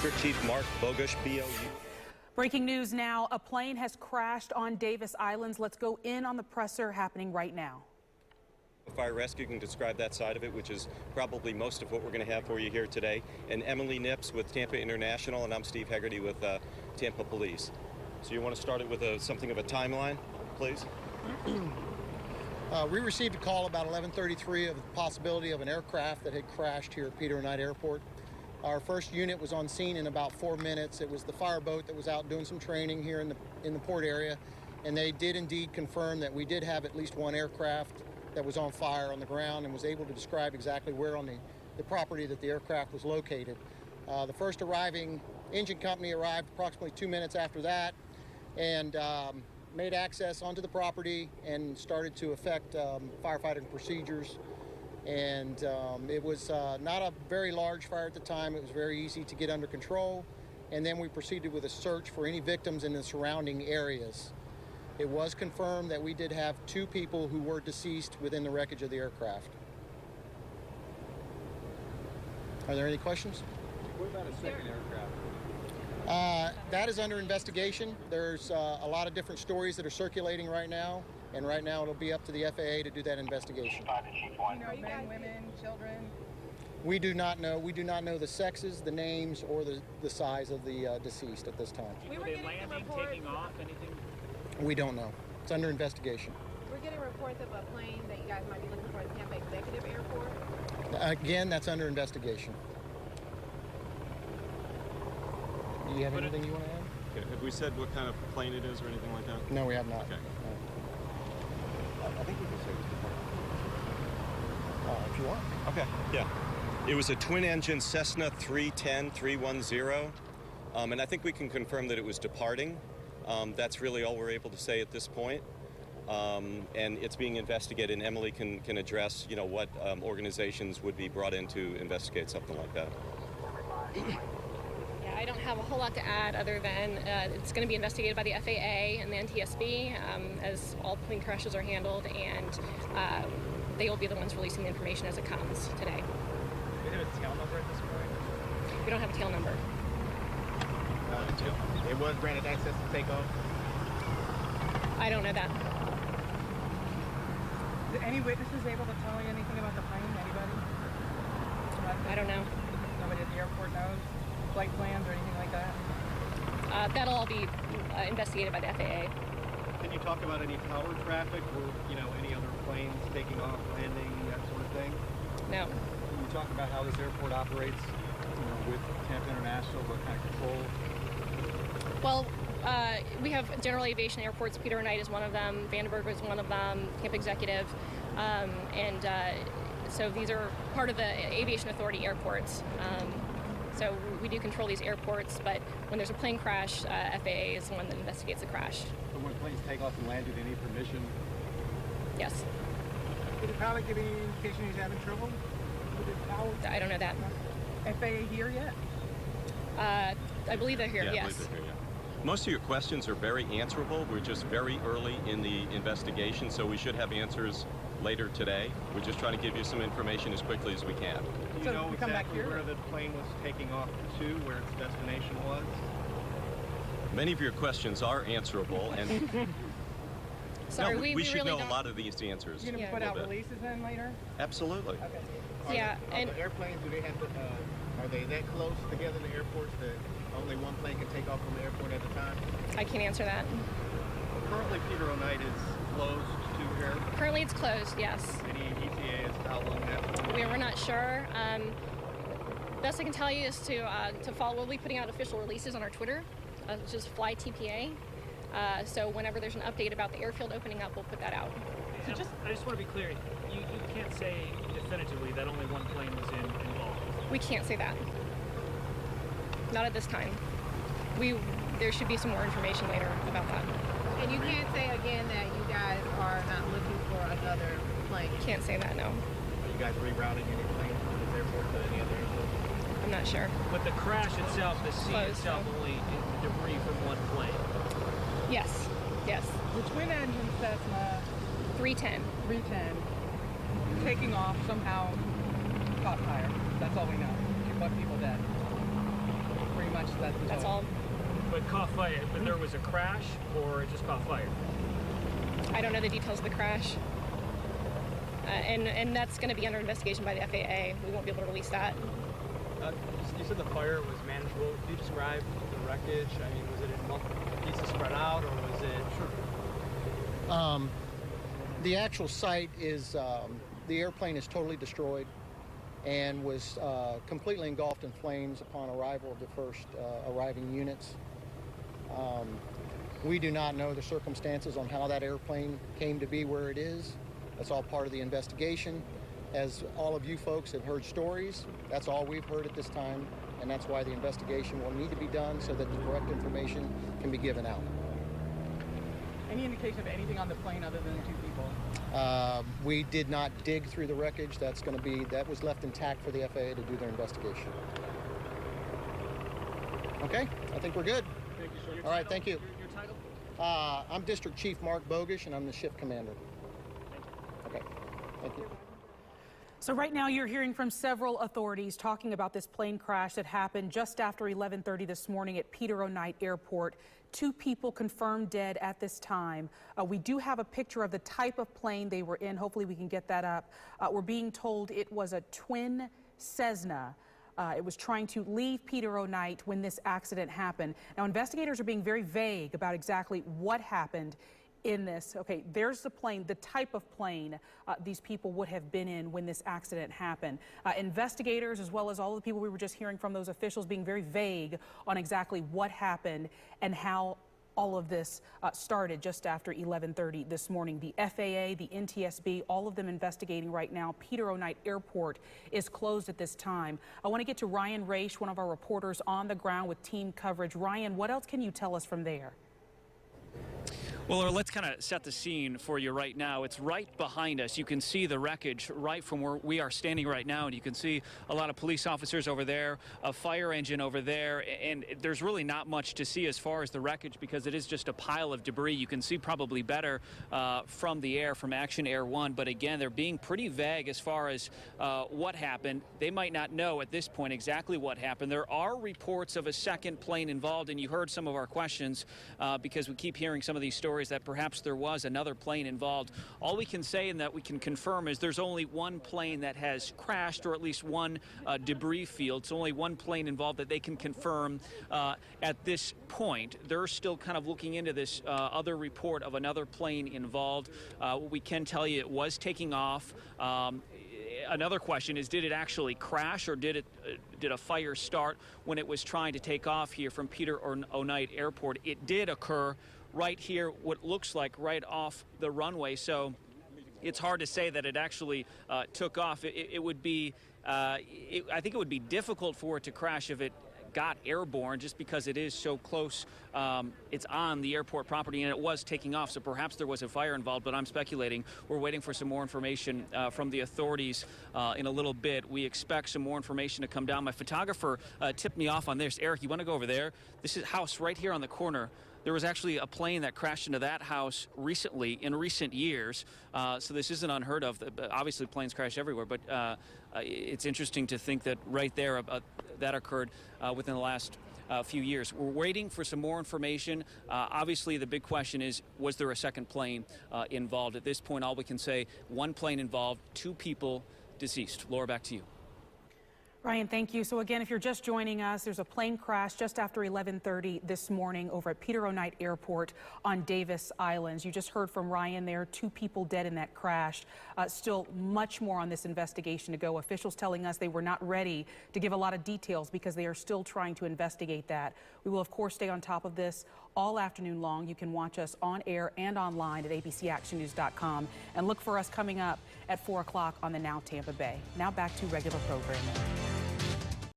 Chief Mark Bogusch, BOU. Breaking news now. A plane has crashed on Davis Islands. Let's go in on the presser happening right now. Fire rescue can describe that side of it, which is probably most of what we're going to have for you here today. And Emily Nips with Tampa International, and I'm Steve Hegarty with Tampa Police. So you want to start it with something of a timeline, please? We received a call about 11:33 of the possibility of an aircraft that had crashed here at Peter Knight Airport. Our first unit was on scene in about 4 minutes. It was the fireboat that was out doing some training here in the port area, and they did indeed confirm that we did have at least one aircraft that was on fire on the ground and was able to describe exactly where on the property that the aircraft was located. The first arriving engine company arrived approximately 2 minutes after that and made access onto the property and started to effect firefighting procedures. And it was not a very large fire at the time. It was very easy to get under control. And then we proceeded with a search for any victims in the surrounding areas. It was confirmed that we did have 2 people who were deceased within the wreckage of the aircraft. Are there any questions? What about a second aircraft? That is under investigation. There's a lot of different stories that are circulating right now. And right now it'll be up to the FAA to do that investigation. You know, men, women, children? We do not know. We do not know the sexes, the names, or the size of the deceased at this time. Were they landing, taking off, anything? We don't know. It's under investigation. We're getting reports of a plane that you guys might be looking for at Tampa Executive Airport. Again, that's under investigation. Do you have anything you want to add? Okay. Have we said what kind of plane it is or anything like that? No, we have not. Okay. No. I think we can say it's if you want. Okay, yeah. It was a twin-engine Cessna 310-310, and I think we can confirm that it was departing. That's really all we're able to say at this point. And it's being investigated, and Emily can address, you know, what organizations would be brought in to investigate something like that. I don't have a whole lot to add other than it's going to be investigated by the FAA and the NTSB as all plane crashes are handled, and they will be the ones releasing the information as it comes today. Do we have a tail number at this point? We don't have a tail number. It was granted access to take off? I don't know that. Did any witnesses able to tell you anything about the plane? Anybody? I don't know. Nobody at the airport knows? Flight plans or anything like that? That'll all be investigated by the FAA. Can you talk about any tower traffic or, you know, any other planes taking off, landing, that sort of thing? No. Can you talk about how this airport operates, you know, with Tampa International, what kind of control? Well, we have general aviation airports. Peter Knight is one of them. Vandenberg is one of them. Tampa Executive. So these are part of the Aviation Authority airports. So we do control these airports, but when there's a plane crash, FAA is the one that investigates the crash. So when planes take off and land, do they need permission? Yes. Did the pilot give any indication he's having trouble with his power? I don't know that. FAA here yet? I believe they're here, Yeah, I yes. believe they're here, yeah. Most of your questions are very answerable. We're just very early in the investigation, so we should have answers later today. We're just trying to give you some information as quickly as we can. Do you So know we come back exactly here? where the plane was taking off to, where its destination was? Many of your questions are answerable, and Sorry, no, we should really know don't. a lot of these answers. You gonna Yeah. put out A little bit. releases in later? Absolutely. Okay. Yeah, and The airplanes, do they have to, are they that close together, the airports, that only one plane can take off from the airport at a time? I can't answer that. Currently, Peter Knight is closed to air. Currently it's closed, yes. Any ETA as to how long that's We're not sure. Best I can tell you is to follow. We'll be putting out official releases on our Twitter, which is FlyTPA. So whenever there's an update about the airfield opening up, we'll put that out. So I just want to be clear. You can't say definitively that only one plane was involved. We can't say that. Not at this time. There should be some more information later about that. And you can't say again that you guys are not looking for another plane? Can't say that, no. Are you guys rerouting any planes from this airport to any other airport? I'm not sure. But the crash itself, the scene Close, itself, no. only debris from one plane. Yes, yes. The twin engine Cessna 310. 310 taking off somehow caught fire. That's all we know. What people dead. Pretty That's all. But caught fire. But there was a crash, or it just caught fire? I don't know the details of the crash. And that's going to be under investigation by the FAA. We won't be able to release that. You said the fire was manageable. Could you describe the wreckage? I mean, was it in multiple pieces spread out, or was it? Sure. The actual site is, the airplane is totally destroyed and was completely engulfed in flames upon arrival of the first arriving units. We do not know the circumstances on how that airplane came to be where it is. That's all part of the investigation. As all of you folks have heard stories, that's all we've heard at this time, and that's why the investigation will need to be done so that the correct information can be given out. Any indication of anything on the plane other than 2 people? We did not dig through the wreckage. That was left intact for the FAA to do their investigation. Okay, I think we're good. Thank you, sir. All right, thank you. Your title? I'm District Chief Mark Bogish, and I'm the shift commander. Okay, thank you. So right now you're hearing from several authorities talking about this plane crash that happened just after 11:30 this morning at Peter O. Knight Airport. 2 people confirmed dead at this time. We do have a picture of the type of plane they were in. Hopefully we can get that up. We're being told it was a twin Cessna. It was trying to leave Peter O. Knight when this accident happened. Now investigators are being very vague about exactly what happened in this. Okay, there's the plane, the type of plane these people would have been in when this accident happened. Investigators, as well as all the people we were just hearing from, those officials being very vague on exactly what happened and how all of this started just after 11:30 this morning. The FAA, the NTSB, all of them investigating right now. Peter O. Knight Airport is closed at this time. I want to get to Ryan Raish, one of our reporters on the ground with team coverage. Ryan, what else can you tell us from there? Well, let's kind of set the scene for you right now. It's right behind us. You can see the wreckage right from where we are standing right now, and you can see a lot of police officers over there, a fire engine over there, and there's really not much to see as far as the wreckage because it is just a pile of debris. You can see probably better from the air, from Action Air 1, but again, they're being pretty vague as far as what happened. They might not know at this point exactly what happened. There are reports of a second plane involved, and you heard some of our questions because we keep hearing some of these stories that perhaps there was another plane involved. All we can say and that we can confirm is there's only one plane that has crashed, or at least one debris field. So only one plane involved that they can confirm at this point. They're still kind of looking into this other report of another plane involved. What we can tell you, it was taking off. Another question is, did it actually crash, or did a fire start when it was trying to take off here from Peter O. Knight Airport? It did occur right here, what looks like right off the runway. So it's hard to say that it actually took off. It would be, I think it would be difficult for it to crash if it got airborne, just because it is so close. It's on the airport property, and it was taking off, so perhaps there was a fire involved, but I'm speculating. We're waiting for some more information from the authorities in a little bit. We expect some more information to come down. My photographer tipped me off on this. Eric, you want to go over there? This is a house right here on the corner. There was actually a plane that crashed into that house recently, in recent years, so this isn't unheard of. Obviously, planes crash everywhere, but it's interesting to think that right there that occurred within the last few years. We're waiting for some more information. Obviously, the big question is, was there a second plane involved? At this point, all we can say, one plane involved, 2 people deceased. Laura, back to you. Ryan, thank you. So again, if you're just joining us, there's a plane crash just after 11:30 this morning over at Peter O. Knight Airport on Davis Islands. You just heard from Ryan there, 2 people dead in that crash. Still much more on this investigation to go. Officials telling us they were not ready to give a lot of details because they are still trying to investigate that. We will, of course, stay on top of this all afternoon long. You can watch us on air and online at abcactionnews.com, and look for us coming up at 4 o'clock on the Now Tampa Bay. Now back to regular programming.